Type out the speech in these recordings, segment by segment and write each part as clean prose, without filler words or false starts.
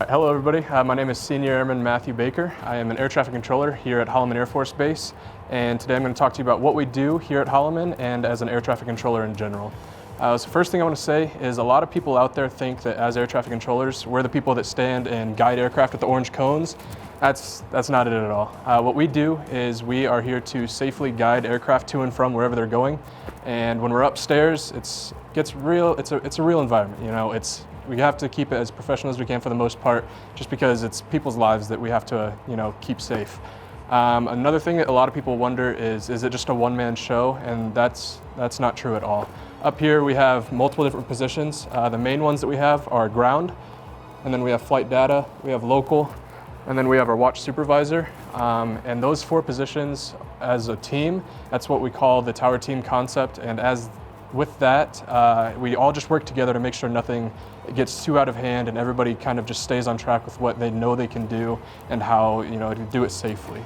Hello everybody, my name is Senior Airman Matthew Baker. I am an air traffic controller here at Holloman Air Force Base, and today I'm going to talk to you about what we do here at Holloman and as an air traffic controller in general. So first thing I want to say is a lot of people out there think that as air traffic controllers, we're the people that stand and guide aircraft with the orange cones. That's not it at all. What we do is we are here to safely guide aircraft to and from wherever they're going, and when we're upstairs, it's a real environment. You know, we have to keep it as professional as we can for the most part, just because it's people's lives that we have to, keep safe. Another thing that a lot of people wonder is it just a one-man show? And that's not true at all. Up here we have multiple different positions. The main ones that we have are ground, and then we have flight data, we have local, and then we have our watch supervisor. And those four positions as a team, that's what we call the tower team concept. And with that, we all just work together to make sure nothing gets too out of hand and everybody kind of just stays on track with what they know they can do and how to do it safely.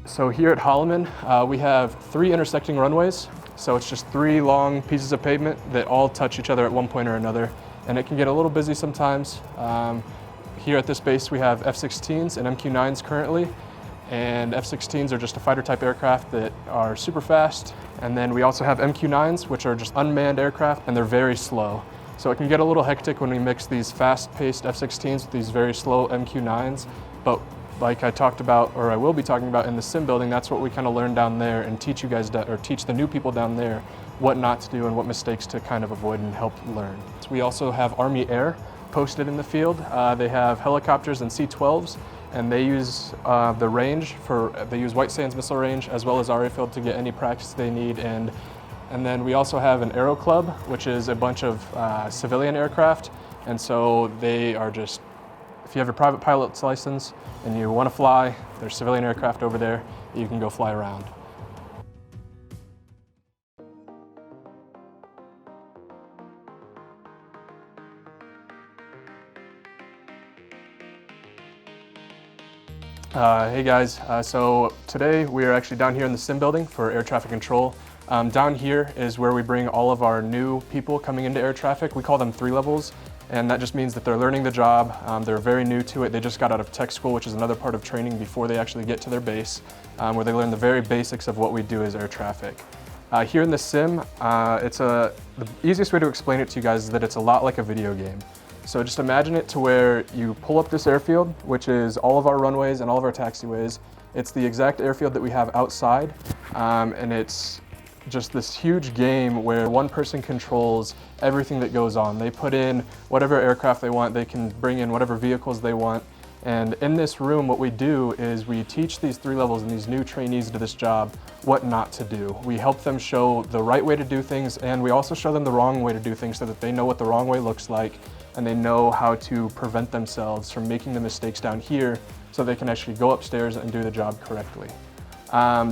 So here at Holloman, we have 3 intersecting runways. So it's just 3 long pieces of pavement that all touch each other at one point or another. And it can get a little busy sometimes. Here at this base, we have F-16s and MQ-9s currently. And F-16s are just a fighter type aircraft that are super fast. And then we also have MQ-9s, which are just unmanned aircraft, and they're very slow. So it can get a little hectic when we mix these fast-paced F-16s with these very slow MQ-9s. But like I talked about, or I will be talking about in the sim building, that's what we kind of learn down there and teach you guys, or teach the new people down there what not to do and what mistakes to kind of avoid and help learn. So we also have Army Air posted in the field. They have helicopters and C-12s. And they use the range they use White Sands missile range as well as our airfield to get any practice they need. And then we also have an Aero Club, which is a bunch of civilian aircraft. And so they are just, if you have a private pilot's license and you want to fly, there's civilian aircraft over there that you can go fly around. Hey guys, so today we are actually down here in the sim building for air traffic control. Down here is where we bring all of our new people coming into air traffic. We call them 3 levels, and that just means that they're learning the job. They're very new to it. They just got out of tech school, which is another part of training before they actually get to their base, where they learn the very basics of what we do as air traffic. Here in the sim, the easiest way to explain it to you guys is that it's a lot like a video game. So just imagine it to where you pull up this airfield, which is all of our runways and all of our taxiways. It's the exact airfield that we have outside, and it's just this huge game where one person controls everything that goes on. They put in whatever aircraft they want, they can bring in whatever vehicles they want. And in this room, what we do is we teach these 3 levels and these new trainees to this job what not to do. We help them show the right way to do things, and we also show them the wrong way to do things so that they know what the wrong way looks like, and they know how to prevent themselves from making the mistakes down here so they can actually go upstairs and do the job correctly.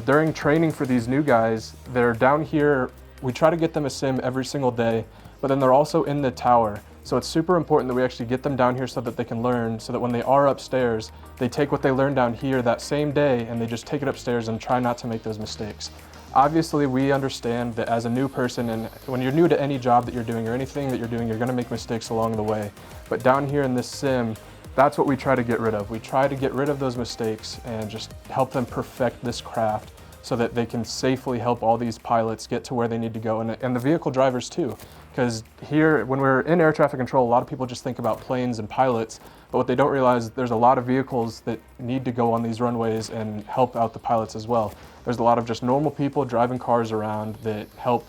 During training for these new guys, they're down here. We try to get them a sim every single day, but then they're also in the tower. So it's super important that we actually get them down here so that they can learn, so that when they are upstairs, they take what they learned down here that same day and they just take it upstairs and try not to make those mistakes. Obviously, we understand that as a new person, and when you're new to any job that you're doing or anything that you're doing, you're going to make mistakes along the way. But down here in this sim, that's what we try to get rid of. We try to get rid of those mistakes and just help them perfect this craft so that they can safely help all these pilots get to where they need to go, and the vehicle drivers too. Because here, when we're in air traffic control, a lot of people just think about planes and pilots, but what they don't realize is there's a lot of vehicles that need to go on these runways and help out the pilots as well. There's a lot of just normal people driving cars around that help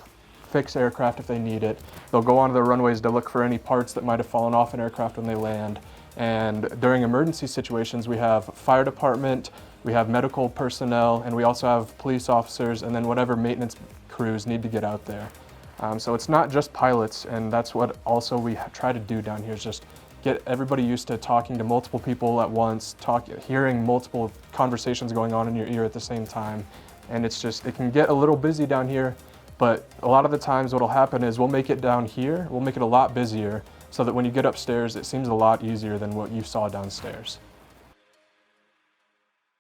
fix aircraft if they need it. They'll go onto the runways to look for any parts that might have fallen off an aircraft when they land. And during emergency situations, we have fire department, we have medical personnel, and we also have police officers, and then whatever maintenance crews need to get out there. So it's not just pilots, and that's what also we try to do down here, is just get everybody used to talking to multiple people at once, hearing multiple conversations going on in your ear at the same time. And it can get a little busy down here, but a lot of the times what'll happen is we'll make it down here, we'll make it a lot busier, so that when you get upstairs, it seems a lot easier than what you saw downstairs.